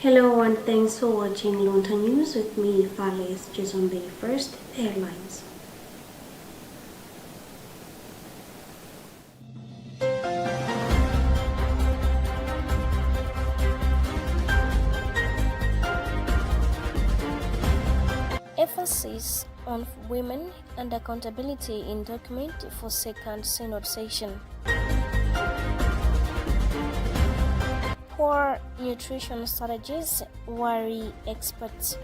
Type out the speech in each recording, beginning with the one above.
Hello and thanks for watching Luntha News with me, Fales Jizombe. First, headlines. Emphasis on women and accountability in document for second synod session. Poor nutrition strategies worry experts.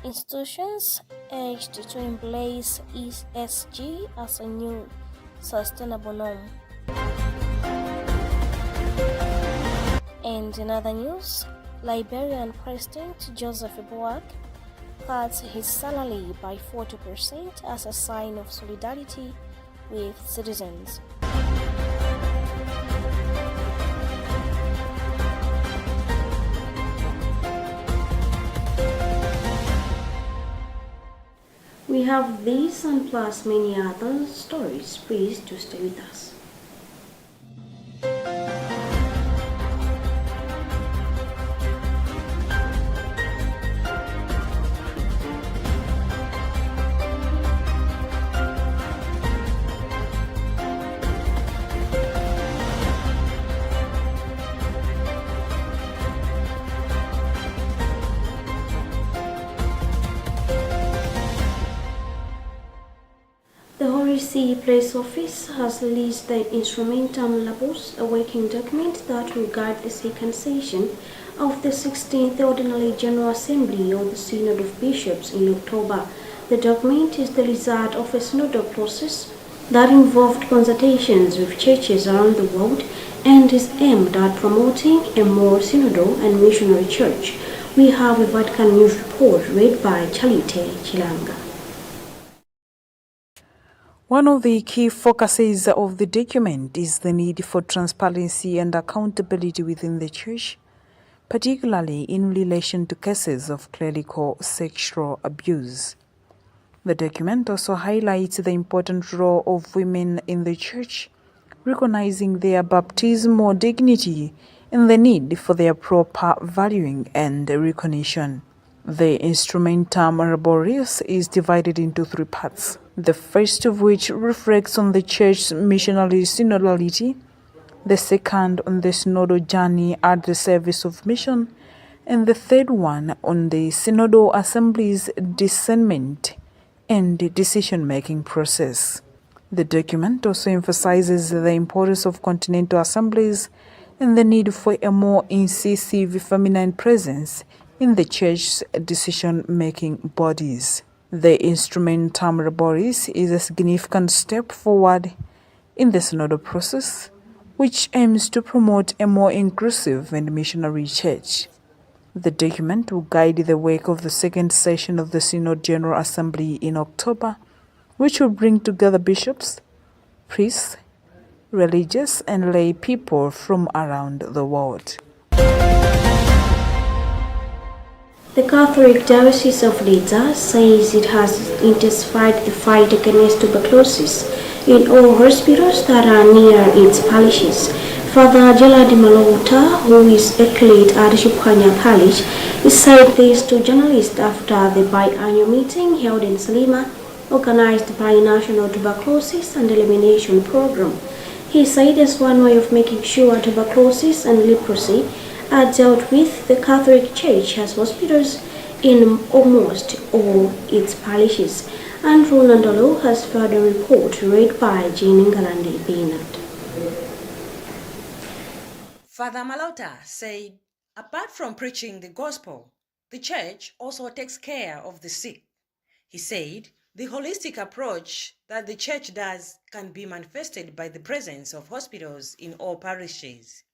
Institutions urged to embrace ESG as a new sustainable norm. And in other news, Liberian President Joseph Boak cuts his salary by 40% as a sign of solidarity with citizens. We have these and plus many other stories. Please do stay with us. The Holy See Place Office has released the Instrumentum Labus, a working document that will guide the second session of the 16th Ordinary General Assembly of the Synod of Bishops in October. The document is the result of a synodal process that involved consultations with churches around the world and is aimed at promoting a more synodal and missionary church. We have a Vatican News report read by Chalite Chilanga. One of the key focuses of the document is the need for transparency and accountability within the Church, particularly in relation to cases of clerical sexual abuse. The document also highlights the important role of women in the Church, recognizing their baptismal dignity and the need for their proper valuing and recognition. The Instrumentum Laboris is divided into three parts, the first of which reflects on the Church's missionary synodality, the second on the synodal journey at the service of mission, and the third one on the synodal assembly's discernment and decision-making process. The document also emphasizes the importance of continental assemblies and the need for a more incisive feminine presence in the Church's decision-making bodies. The Instrumentum Laboris is a significant step forward in the synodal process, which aims to promote a more inclusive and missionary church. The document will guide the work of the second session of the Synod General Assembly in October, which will bring together bishops, priests, religious and lay people from around the world. The Catholic Diocese of Luntha says it has intensified the fight against tuberculosis in all hospitals that are near its parishes. Father Geladi Malota, who is a clerk at Shupkanya Parish, said this to journalists after the biannual meeting held in Salima, organized by National Tuberculosis and Elimination Program. He said as one way of making sure tuberculosis and leprosy are dealt with, the Catholic Church has hospitals in almost all its parishes. Andrew Nandolo has further report read by Jean Ngalande Bernard. Father Malota said, apart from preaching the gospel, the Church also takes care of the sick. He said, the holistic approach that the Church does can be manifested by the presence of hospitals in all parishes.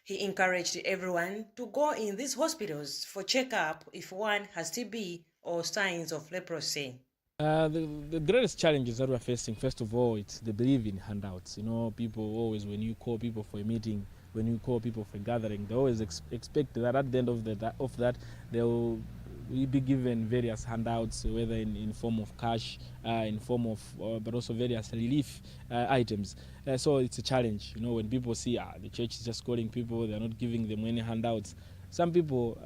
He encouraged everyone to go in these hospitals for checkup if one has TB or signs of leprosy. The greatest challenges that we're facing, first of all, it's the belief in handouts. You know, people always, when you call people for a meeting, when you call people for a gathering, they always expect that at the end of that, they'll we'll be given various handouts, whether in form of cash, in form of, but also various relief items. So it's a challenge, when people see the church is just calling people, they're not giving them any handouts. Some people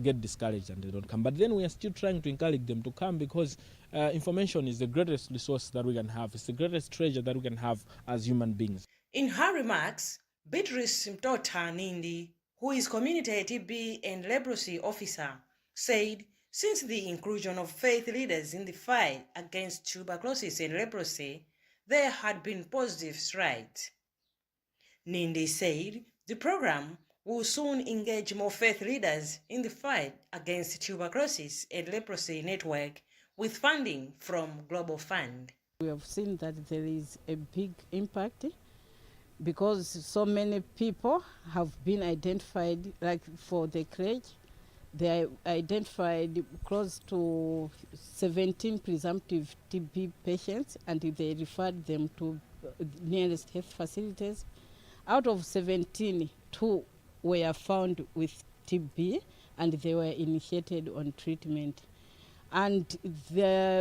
get discouraged and they don't come. But then we are still trying to encourage them to come, because information is the greatest resource that we can have. It's the greatest treasure that we can have as human beings. In her remarks, Beatrice Mtota Nindi, who is Community TB and Leprosy Officer, said since the inclusion of faith leaders in the fight against tuberculosis and leprosy, there had been positive strides. Nindi said the program will soon engage more faith leaders in the fight against tuberculosis and leprosy network with funding from Global Fund. We have seen that there is a big impact because so many people have been identified, like for the crèche, they identified close to 17 presumptive TB patients, and they referred them to nearest health facilities. Out of 17, 2 were found with TB and they were initiated on treatment. And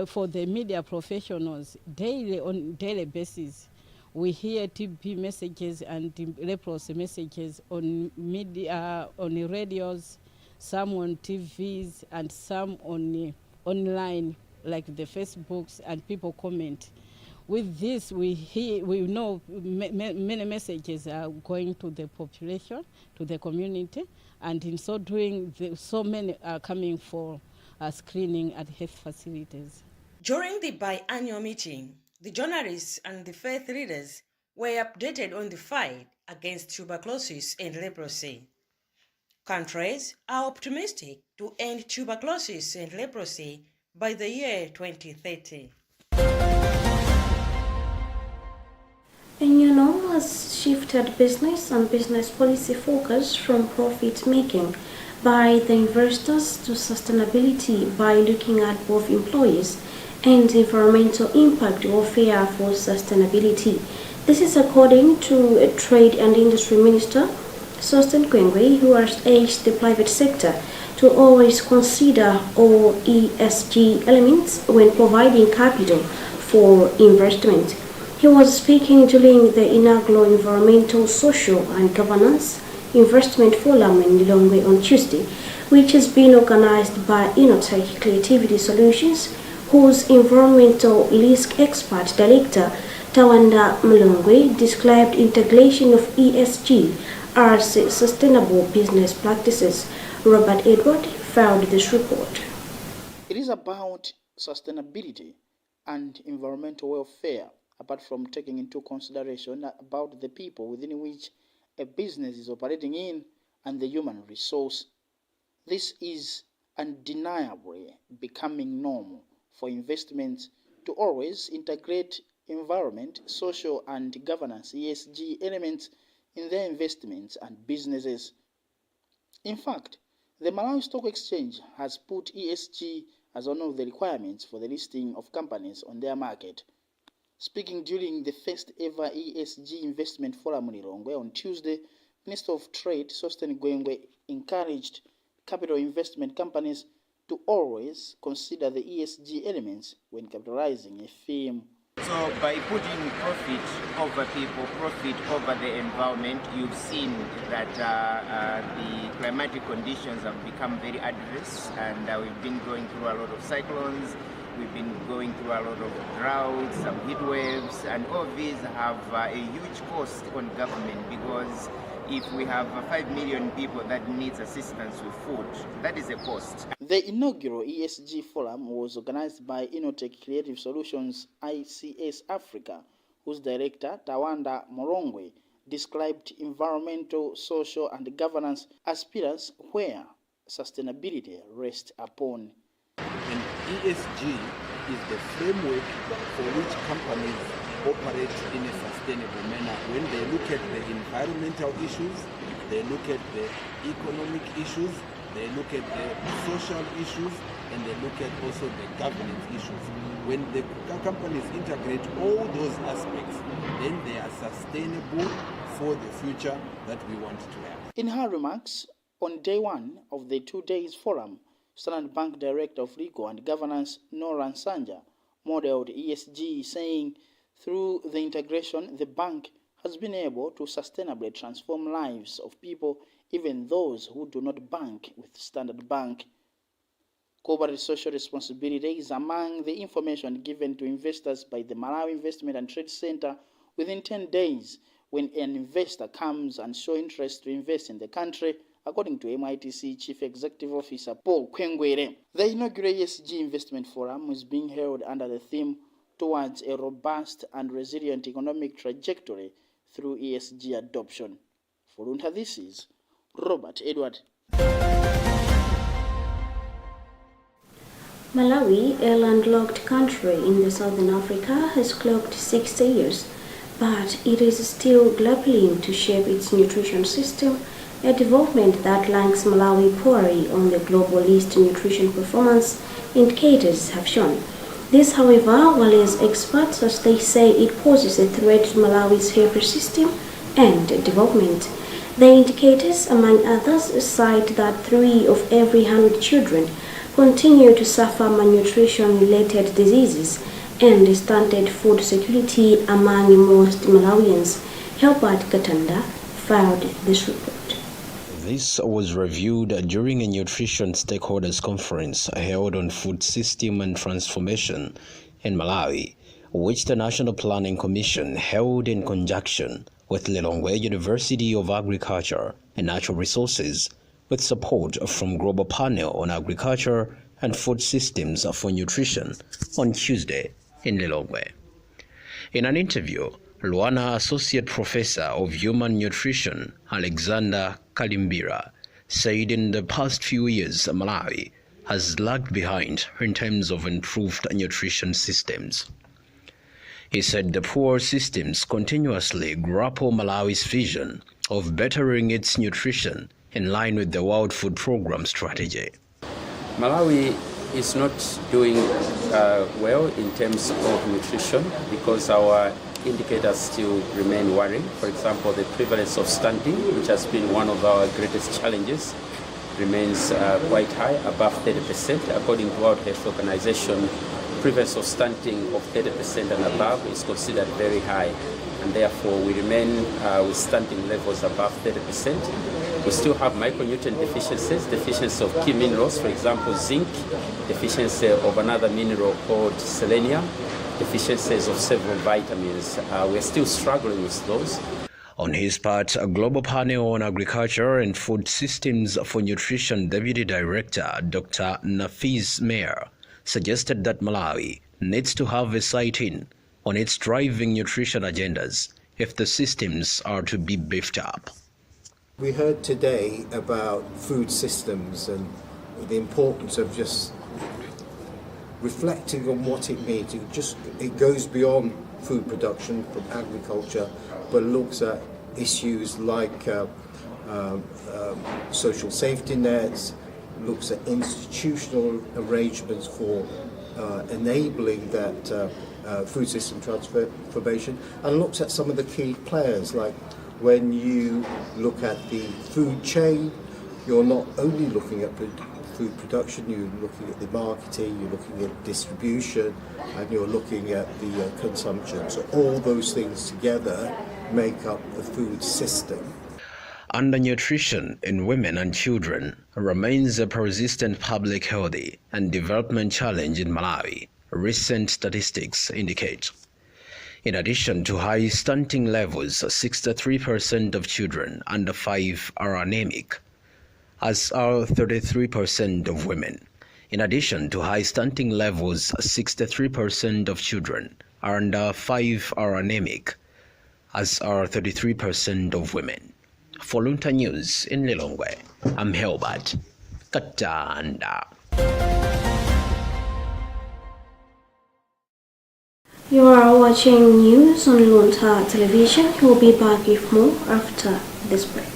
for the media professionals, on daily basis, we hear TB messages and leprosy messages on media, on the radios, some on TVs, and some on online, like the Facebooks, and people comment. With this, we know many messages are going to the population, to the community, and in so doing, so many are coming for screening at health facilities. During the biannual meeting, the journalists and the faith leaders were updated on the fight against tuberculosis and leprosy. Countries are optimistic to end tuberculosis and leprosy by the year 2030. A new norm has shifted business and business policy focus from profit making by the investors to sustainability by looking at both employees and environmental impact welfare for sustainability. This is according to a Trade and Industry Minister, Sosten Kwengwe, who has urged the private sector to always consider all ESG elements when providing capital for investment. He was speaking during the inaugural Environmental, Social and Governance Investment Forum in Lilongwe on Tuesday, which has been organized by Innotech Creativity Solutions, whose environmental risk expert director Tawanda Mlongwe described integration of ESG as sustainable business practices. Robert Edward filed this report. It is about sustainability and environmental welfare, apart from taking into consideration about the people within which a business is operating in and the human resource. This is undeniably becoming normal for investments to always integrate environment, social and governance ESG elements in their investments and businesses. In fact, the Malawi Stock Exchange has put ESG as one of the requirements for the listing of companies on their market. Speaking during the first ever ESG Investment Forum in Lilongwe on Tuesday, Minister of Trade Sosten Kwengwe encouraged capital investment companies to always consider the ESG elements when capitalizing a firm. So by putting profit over people, profit over the environment, you've seen that the climatic conditions have become very adverse, and we've been going through a lot of cyclones. We've been going through a lot of droughts, some heat waves, and all of these have a huge cost on government, because if we have 5 million people that needs assistance with food, that is a cost. The inaugural ESG Forum was organized by Innotech Creative Solutions ICS Africa, whose director, Tawanda Mlongwe, described environmental, social and governance as pillars where sustainability rests upon. And ESG is the framework for which companies operate in a sustainable manner. When they look at the environmental issues, they look at the economic issues, they look at the social issues, and they look at also the governance issues. When the companies integrate all those aspects, then they are sustainable for the future that we want to have. In her remarks on day one of the 2 days forum, Standard Bank Director of Legal and Governance Noran Sanja modeled ESG, saying through the integration, the bank has been able to sustainably transform lives of people, even those who do not bank with Standard Bank. Corporate social responsibility is among the information given to investors by the Malawi Investment and Trade Center within 10 days when an investor comes and shows interest to invest in the country, according to MITC Chief Executive Officer Paul Kwengwere. The inaugural ESG Investment Forum is being held under the theme towards a robust and resilient economic trajectory through ESG adoption. For Luntha, this is Robert Edward. Malawi, a landlocked country in the southern Africa, has clocked 60 years, but it is still grappling to shape its nutrition system, a development that ranks Malawi poorly on the global list nutrition performance indicators have shown. This, however, while as experts as they say it poses a threat to Malawi's health system and development. The indicators, among others, cite that 3 of every 100 children continue to suffer malnutrition-related diseases and stunted food security among most Malawians. Helbert Katanda filed this report. This was reviewed during a nutrition stakeholders conference held on food system and transformation in Malawi, which the National Planning Commission held in conjunction with Lilongwe University of Agriculture and Natural Resources, with support from Global Panel on Agriculture and Food Systems for Nutrition on Tuesday in Lilongwe. In an interview, Luana Associate Professor of Human Nutrition Alexander Kalimbira said in the past few years Malawi has lagged behind in terms of improved nutrition systems. He said the poor systems continuously grapple Malawi's vision of bettering its nutrition in line with the World Food Programme strategy. Malawi is not doing well in terms of nutrition because our indicators still remain worrying. For example, the prevalence of stunting, which has been one of our greatest challenges, remains quite high, above 30%. According to World Health Organization, prevalence of stunting of 30% and above is considered very high, and therefore we remain with stunting levels above 30%. We still have micronutrient deficiencies, deficiency of key minerals, for example zinc, deficiency of another mineral called selenium, deficiencies of several vitamins. We're still struggling with those. On his part, a Global Panel on Agriculture and Food Systems for Nutrition Deputy Director Dr. Nafiz Mayer suggested that Malawi needs to have a sight-in on its driving nutrition agendas if the systems are to be beefed up. We heard today about food systems and the importance of just reflecting on what it means. It goes beyond food production from agriculture, but looks at issues like social safety nets, looks at institutional arrangements for enabling that food system transformation, and looks at some of the key players. Like when you look at the food chain, you're not only looking at food production, you're looking at the marketing, you're looking at distribution, and you're looking at the consumption. So all those things together make up the food system. Undernutrition in women and children remains a persistent public health and development challenge in Malawi, recent statistics indicate. In addition to high stunting levels, 63% of children under 5 are anemic, as are 33% of women. In addition to high stunting levels, 63% of children under 5 are anemic, as are 33% of women. For Luntha News in Lilongwe, I'm Helbert Katanda. You are watching news on Luntha Television. We'll be back with more after this break.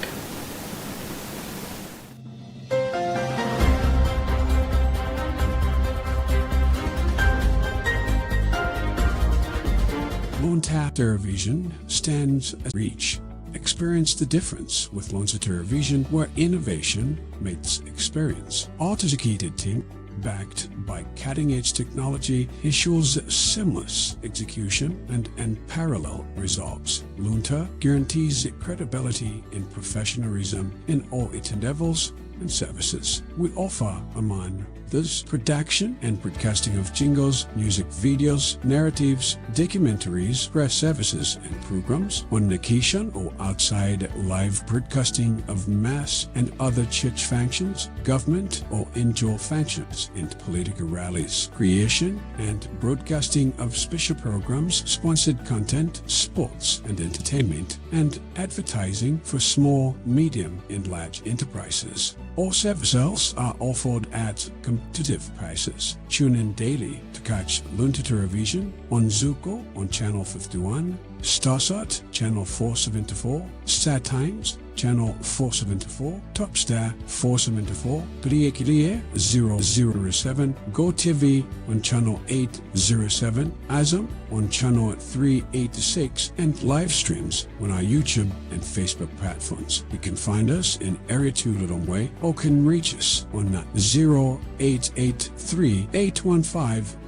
Luntha Television stands as reach Experience the difference with Luntha Vision, where innovation meets experience. Our dedicated team, backed by cutting-edge technology, ensures seamless execution and unparalleled results. Luntha guarantees credibility and professionalism in all its endeavors and services. We offer, among this, production and broadcasting of jingles, music videos, narratives, documentaries, press services and programs on location or outside, live broadcasting of mass and other church functions, government or indoor functions, and political rallies, creation and broadcasting of special programs, sponsored content, sports and entertainment, and advertising for small, medium, and large enterprises. All services are offered at competitive prices. Tune in daily to catch Luntha Television on Zuko on Channel 51, Starsat Channel 474, Star Times Channel 474, Topstar 474, Kriye 007, GoTV on Channel 807, Azam on Channel 386, and live streams on our YouTube and Facebook platforms. You can find us in Area 2 Lilongwe or can reach us on 0883 815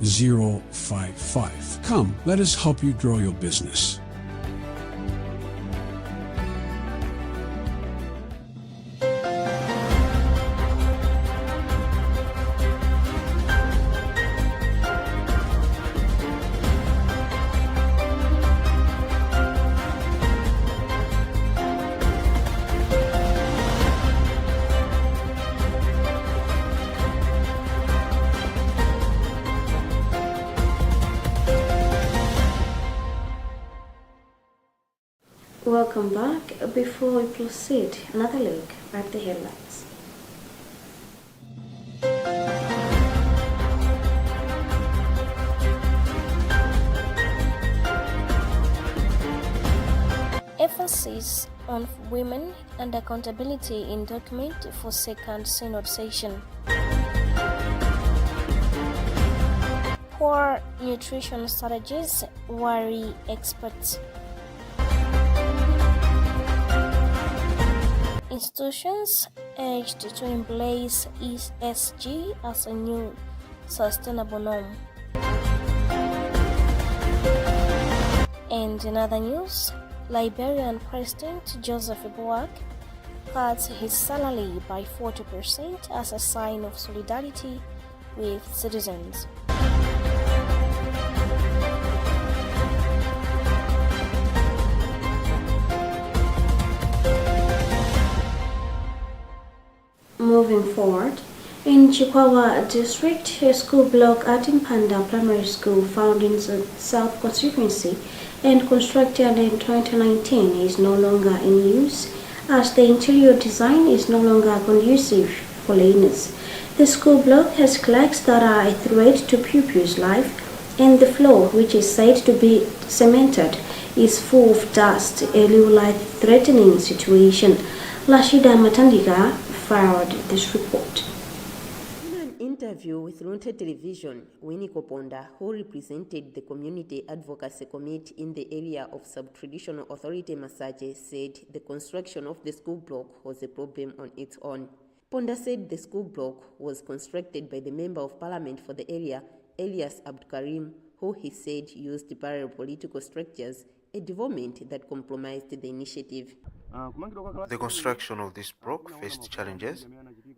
055. Come, let us help you grow your business. Welcome back. Before we proceed, another look at the headlines. Emphasis on women and accountability in document for second synod session. Poor nutrition strategies worry experts. Institutions urged to embrace ESG as a new sustainable norm. And in other news, Liberian President Joseph Boak cuts his salary by 40% as a sign of solidarity with citizens. Moving forward, in Chikwawa District, a school block at Impanda Primary School found in the South constituency and constructed in 2019 is no longer in use as the interior design is no longer conducive for learners. The school block has cracks that are a threat to pupils' life, and the floor, which is said to be cemented, is full of dust, a new life-threatening situation. Lashida Matandika filed this report. In an interview with Luntha Television, Winnie Koponda, who represented the Community Advocacy Committee in the area of Sub-Traditional Authority Masache, said the construction of the school block was a problem on its own. Ponda said the school block was constructed by the Member of Parliament for the area, Elias Abdukarim, who he said used parallel political structures, a development that compromised the initiative. The construction of this block faced challenges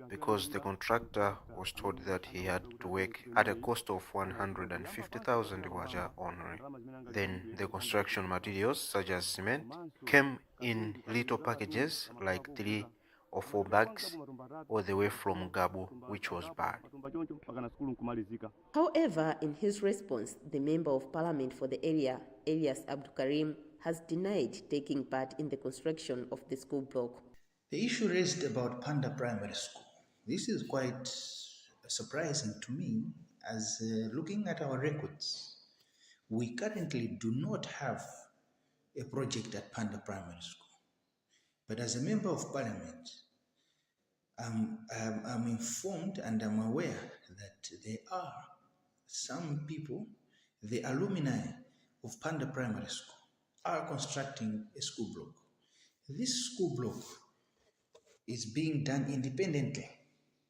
because the contractor was told that he had to work at a cost of 150,000 waja only. Then the construction materials such as cement came in little packages like 3 or 4 bags all the way from Gabu, which was bad. However, in his response, the Member of Parliament for the area, Elias Abdukarim, has denied taking part in the construction of the school block. The issue raised about Panda Primary School. This is quite surprising to me as looking at our records, we currently do not have a project at Panda Primary School. But as a Member of Parliament, I'm informed and I'm aware that there are some people, the alumni of Panda Primary School, are constructing a school block. This school block is being done independently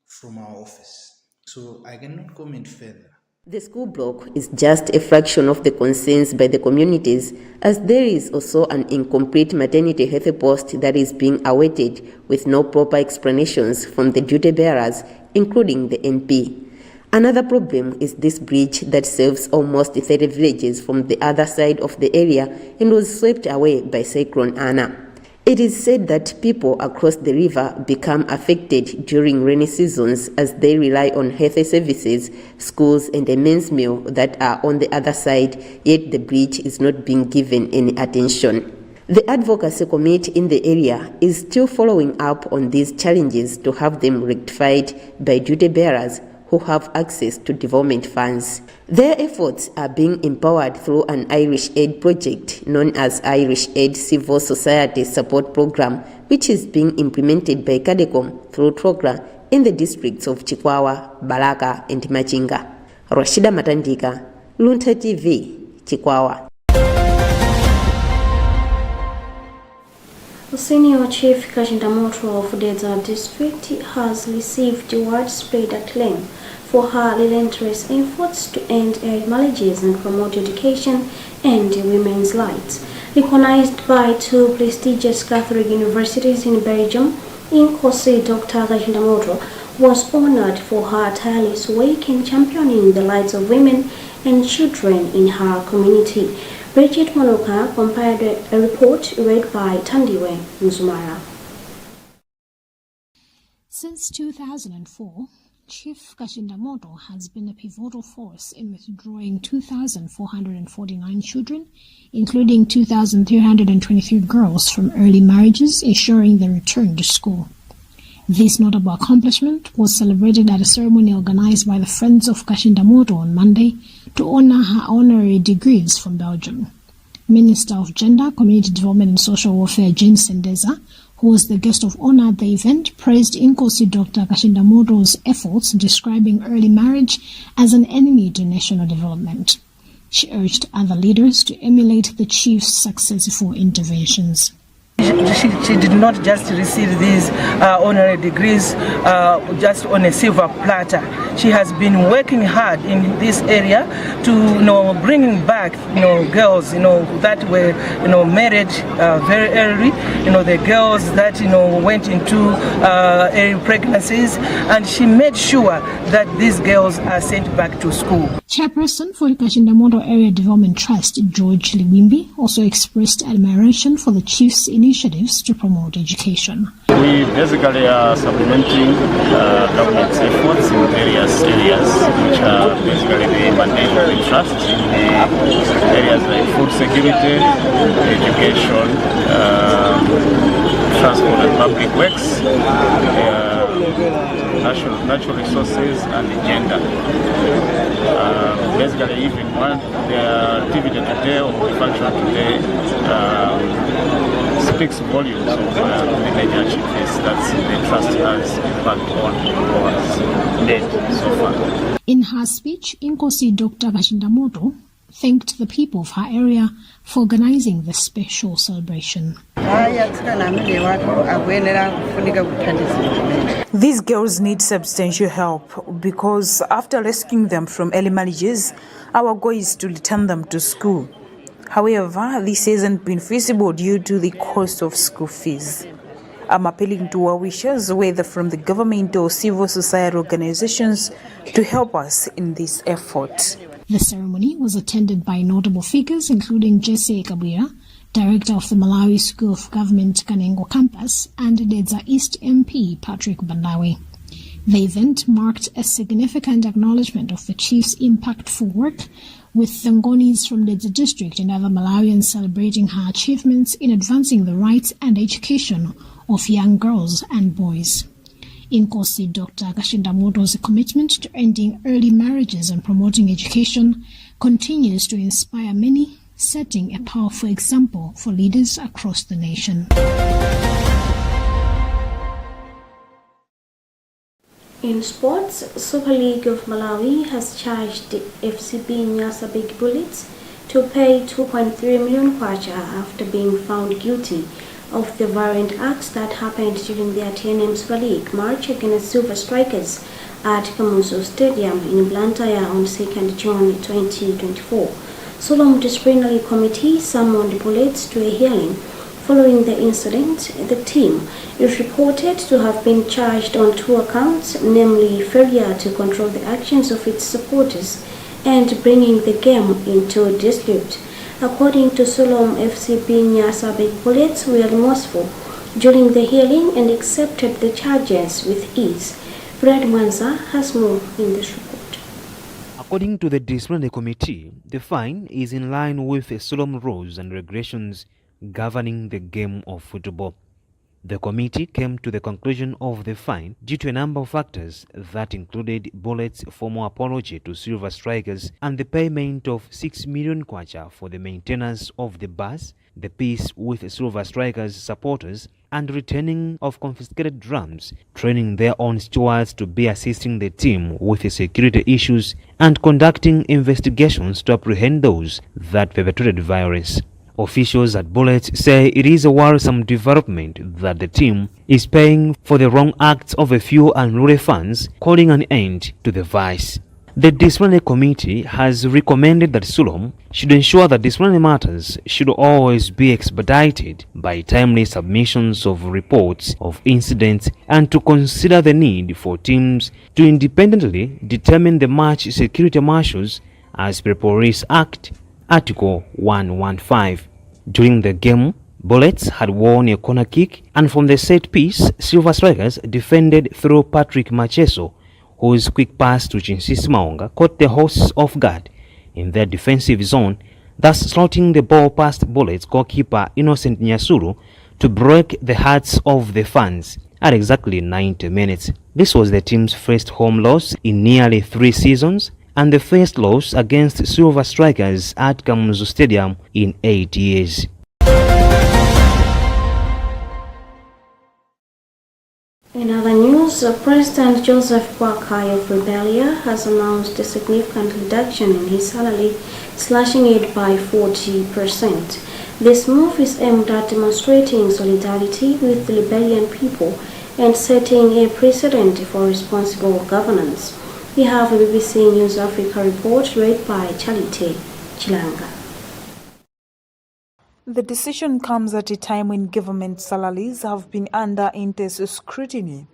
from our office, so I cannot comment further. The school block is just a fraction of the concerns by the communities, as there is also an incomplete maternity health post that is being awaited with no proper explanations from the duty bearers, including the MP. Another problem is this bridge that serves almost 30 villages from the other side of the area and was swept away by Cyclone Anna. It is said that people across the river become affected during rainy seasons as they rely on health services, schools and a men's meal that are on the other side, yet the bridge is not being given any attention. The advocacy committee in the area is still following up on these challenges to have them rectified by duty bearers who have access to development funds. Their efforts are being empowered through an Irish Aid project known as Irish Aid Civil Society Support Program, which is being implemented by CADECOM through TROGRA in the districts of Chikwawa, Balaka and Machinga. Rashida Matandika, Luntha TV, Chikwawa. The senior chief Kashindamoto of Dedza district has received widespread acclaim for her relentless efforts to end early marriages and promote education and women's rights. Recognized by two prestigious Catholic universities in Belgium, Inkosi Dr. Kashindamoto was honored for her tireless work in championing the rights of women and children in her community. Bridget Monoka compiled a report read by Tandiwe Nzumara. Since 2004, Chief Kashindamoto has been a pivotal force in withdrawing 2,449 children, including 2,323 girls from early marriages, ensuring their return to school. This notable accomplishment was celebrated at a ceremony organized by the Friends of Kashindamoto on Monday to honor her honorary degrees from Belgium. Minister of Gender, Community Development and Social Welfare Jane Sendeza, who was the guest of honor at the event, praised Inkosi Dr. Kashindamoto's efforts, describing early marriage as an enemy to national development. She urged other leaders to emulate the chief's successful interventions. She did not just receive these honorary degrees just on a silver platter. She has been working hard in this area to bringing back girls that were married very early, the girls that went into early pregnancies, and she made sure that these girls are sent back to school. Chairperson for the Kashindamoto Area Development Trust, George Liwimbi, also expressed admiration for the chief's initiatives to promote education. We basically are supplementing government's efforts in various areas, which are basically the mandate of the trust, areas like food security, education, transport and public works, natural resources and gender. Basically, even the activity today or the function today speaks volumes of the major achievements that the trust has impact on or has made so far. In her speech, Inkosi Dr. Kashindamoto thanked the people of her area for organizing the special celebration. These girls need substantial help because after rescuing them from early marriages, our goal is to return them to school. However, this hasn't been feasible due to the cost of school fees. I'm appealing to our wishes, whether from the government or civil society organizations, to help us in this effort. The ceremony was attended by notable figures including Jesse Kabwira, Director of the Malawi School of Government Kanengo Campus, and Dedza East MP Patrick Bandawi. The event marked a significant acknowledgement of the chief's impactful work, with Thangonis from Dedza district and other Malawians celebrating her achievements in advancing the rights and education of young girls and boys. Inkosi Dr. Kashindamoto's commitment to ending early marriages and promoting education continues to inspire many, setting a powerful example for leaders across the nation. In sports, Super League of Malawi has charged FCB Nyasa Big Bullets to pay 2.3 million kwacha after being found guilty of the violent acts that happened during the ATNM Super League match against Silver Strikers at Kamuzu Stadium in Luntha on 2nd June 2024. Solom Disciplinary Committee summoned Bullets to a hearing. Following the incident, the team is reported to have been charged on 2 accounts, namely failure to control the actions of its supporters and bringing the game into dispute. According to Solom FCP Nyasabek, Bullets were remorseful during the hearing and accepted the charges with ease. Fred Mwanza has more in this report. According to the disciplinary committee, the fine is in line with the solemn rules and regulations governing the game of football. The committee came to the conclusion of the fine due to a number of factors that included Bullets' formal apology to Silver Strikers and the payment of 6 million kwacha for the maintenance of the bus, the peace with Silver Strikers supporters, and returning of confiscated drums, training their own stewards to be assisting the team with the security issues, and conducting investigations to apprehend those that perpetrated violence. Officials at Bullets say it is a worrisome development that the team is paying for the wrong acts of a few unruly fans, calling an end to the vice. The disciplinary committee has recommended that Solom should ensure that disciplinary matters should always be expedited by timely submissions of reports of incidents and to consider the need for teams to independently determine the match security marshals as per Police Act Article 115. During the game, Bullets had won a corner kick, and from the set piece, Silver Strikers defended through Patrick Macheso, whose quick pass to Chinsis Maonga caught the hosts off guard in their defensive zone, thus slotting the ball past Bullets goalkeeper Innocent Nyasuru to break the hearts of the fans at exactly 90 minutes. This was the team's first home loss in nearly 3 seasons, and the first loss against Silver Strikers at Kamuzu Stadium in 8 years. In other news, President Joseph Boakai of Liberia has announced a significant reduction in his salary, slashing it by 40%. This move is aimed at demonstrating solidarity with the Liberian people and setting a precedent for responsible governance. We have a BBC News Africa report read by Charity Chilanga. The decision comes at a time when government salaries have been under intense scrutiny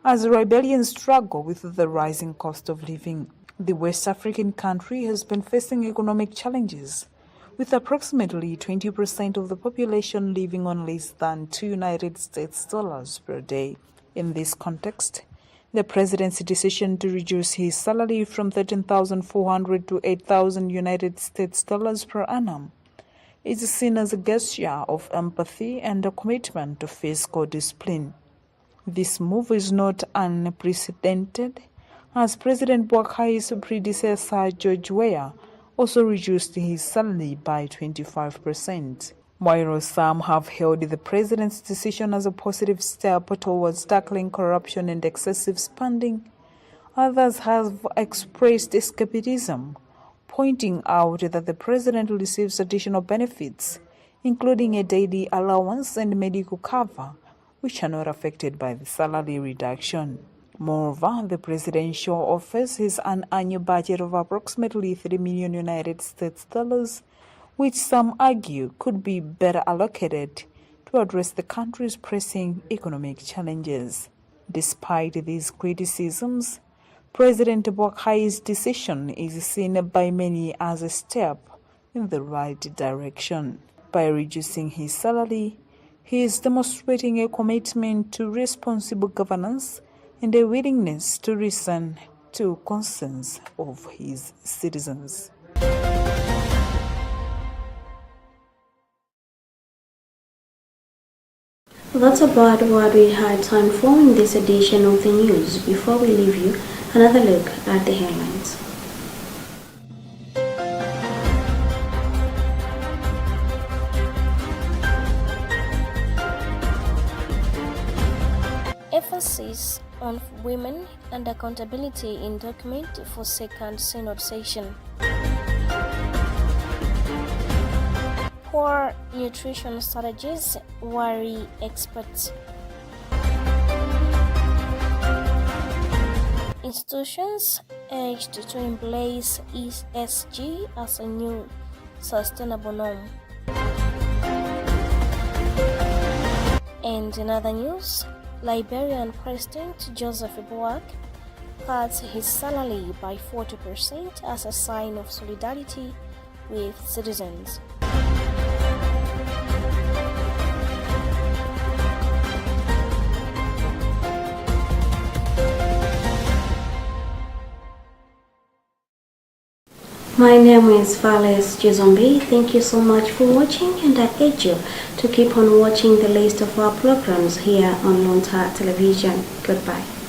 as Liberians struggle with the rising cost of living. The West African country has been facing economic challenges, with approximately 20% of the population living on less than $2 per day. In this context, the president's decision to reduce his salary from $13,400 to $8,000 per annum is seen as a gesture of empathy and a commitment to fiscal discipline. This move is not unprecedented, as President Boakai's predecessor George Weah also reduced his salary by 25%. While some have hailed the president's decision as a positive step towards tackling corruption and excessive spending, others have expressed skepticism, pointing out that the president receives additional benefits, including a daily allowance and medical cover, which are not affected by the salary reduction. Moreover, the presidential office has an annual budget of approximately $3 million, which some argue could be better allocated to address the country's pressing economic challenges. Despite these criticisms, President Boakai's decision is seen by many as a step in the right direction. By reducing his salary, he is demonstrating a commitment to responsible governance and a willingness to listen to concerns of his citizens. That's about what we had time for in this edition of the news. Before we leave you, another look at the headlines. Emphasis on women and accountability in document for second synod session. Poor nutrition strategies worry experts. Institutions urged to embrace ESG as a new sustainable norm. And in other news, Liberian President Joseph Boak cuts his salary by 40% as a sign of solidarity with citizens. My name is Vales Jizombi. Thank you so much for watching, and I urge you to keep on watching the list of our programs here on Luntha Television. Goodbye.